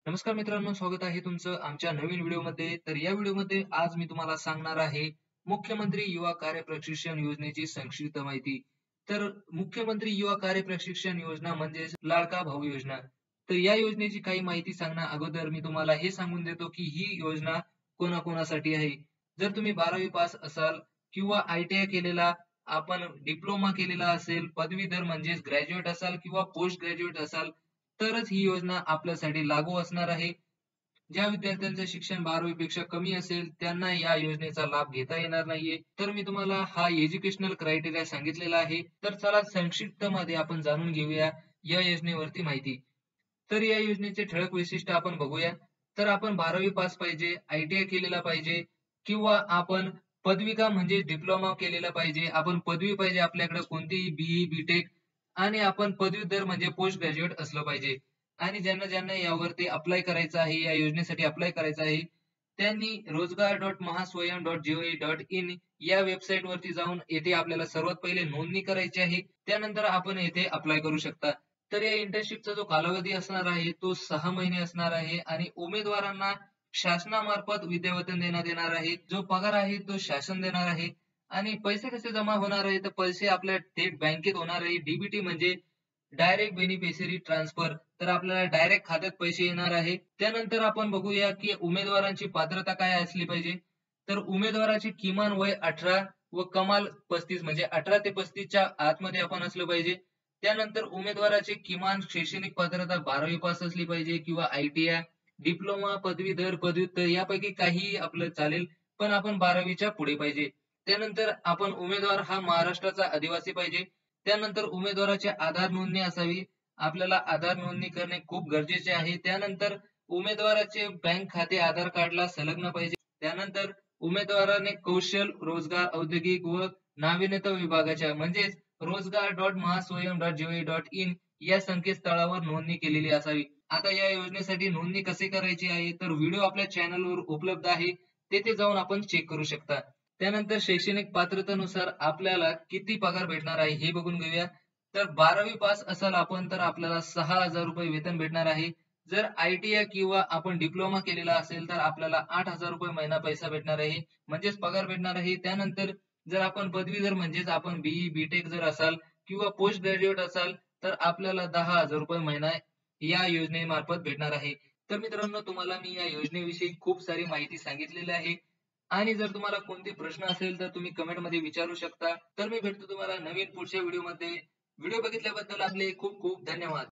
नमस्कार मित्रांनो, स्वागत आहे तुमचं आमच्या नवीन व्हिडिओमध्ये. तर या व्हिडिओमध्ये आज मी तुम्हाला सांगणार आहे मुख्यमंत्री युवा कार्य प्रशिक्षण योजनेची संक्षिप्त माहिती. तर मुख्यमंत्री युवा कार्य प्रशिक्षण योजना म्हणजेच लाडका भाऊ योजना. तर या योजनेची काही माहिती सांगण्या अगोदर मी तुम्हाला हे सांगून देतो की ही योजना कोणाकोणासाठी आहे. जर तुम्ही 12वी पास असाल किंवा ITI केलेला, आपण डिप्लोमा केलेला असेल, पदवीधर म्हणजेच ग्रॅज्युएट असाल किंवा पोस्ट ग्रॅज्युएट असाल, तरच ही योजना आपल्यासाठी लागू असणार आहे. ज्या विद्यार्थ्यांचं शिक्षण 12वी पेक्षा कमी असेल, त्यांना या योजनेचा लाभ घेता येणार नाहीये. तर मी तुम्हाला हा एज्युकेशनल क्रायटेरिया सांगितलेला आहे. तर चला संक्षिप्तमध्ये आपण जाणून घेऊया या योजनेवरती माहिती. तर या योजनेचे ठळक वैशिष्ट्य आपण बघूया. तर आपण 12वी पास पाहिजे, ITI केलेला पाहिजे किंवा आपण पदविका म्हणजे डिप्लोमा केलेला पाहिजे. आपण पदवी पाहिजे आपल्याकडे कोणतीही BE, BTech आणि आपण पदवीधर म्हणजे पोस्ट ग्रॅज्युएट असलं पाहिजे. आणि ज्यांना यावरती अप्लाय करायचं आहे, या योजनेसाठी अप्लाय करायचं आहे, त्यांनी rozgar.mahaswayam.gov.in या वेबसाईट वरती जाऊन येथे आपल्याला सर्वात पहिले नोंदणी करायची आहे. त्यानंतर आपण येथे अप्लाय करू शकता. तर या इंटर्नशिपचा जो कालावधी असणार आहे तो 6 महिने असणार आहे आणि उमेदवारांना शासनामार्फत विद्यावेतन देण्यात येणार आहे. जो पगार आहे तो शासन देणार आहे. आणि पैसे कसे जमा होणार आहे, तर पैसे आपल्या थेट बँकेत होणार आहे. DBT म्हणजे डायरेक्ट बेनिफिशियरी ट्रान्सफर. तर आपल्याला डायरेक्ट खात्यात पैसे येणार आहे. त्यानंतर आपण बघूया की उमेदवारांची पात्रता काय असली पाहिजे. तर उमेदवाराची किमान वय 18 व कमाल 35 म्हणजे 18 ते 35 च्या आतमध्ये आपण असलं पाहिजे. त्यानंतर उमेदवाराची किमान शैक्षणिक पात्रता 12वी पास असली पाहिजे किंवा ITI, डिप्लोमा, पदवीधर, पदव्युत्तर यापैकी काहीही आपलं चालेल, पण आपण 12वीच्या पुढे पाहिजे. त्यानंतर आपण उमेदवार हा महाराष्ट्राचा आदिवासी पाहिजे. त्यानंतर उमेदवाराची आधार नोंदणी असावी. आपल्याला आधार नोंदणी करणे खूप गरजेचे आहे. त्यानंतर उमेदवाराचे बँक खाते आधार कार्डला संलग्न पाहिजे. त्यानंतर उमेदवाराने कौशल, रोजगार, औद्योगिक व नाविन्यता विभागाच्या म्हणजेच rozgar.mahaswayam.gov.in या संकेतस्थळावर नोंदणी केलेली असावी. आता या योजनेसाठी नोंदणी कशी करायची आहे, तर व्हिडिओ आपल्या चॅनलवर उपलब्ध आहे. तेथे जाऊन आपण चेक करू शकता. त्यानंतर शैक्षणिक पात्रतेनुसार आपल्याला किती पगार भेटणार आहे हे बघून घेऊया. तर 12वी पास असाल आपण तर आपल्याला ₹6,000 वेतन भेटणार आहे. जर ITI किंवा आपण डिप्लोमा केलेला असेल तर आपल्याला ₹8,000 महिना पैसा भेटणार आहे. म्हणजेच पगार भेटणार आहे. त्यानंतर जर आपण पदवीधर म्हणजेच आपण BE, BTech जर असाल किंवा पोस्ट ग्रॅज्युएट असाल तर आपल्याला ₹10,000 महिना या योजनेमार्फत भेटणार आहे. तर मित्रांनो, तुम्हाला मी या योजनेविषयी खूप सारी माहिती सांगितलेली आहे. आणि जर तुम्हाला कोणते प्रश्न असेल तर तुम्ही कमेंटमध्ये विचारू शकता. तर मी भेटतो तुम्हाला नवीन पुढच्या व्हिडिओमध्ये. व्हिडिओ बघितल्याबद्दल आपले खूप खूप धन्यवाद.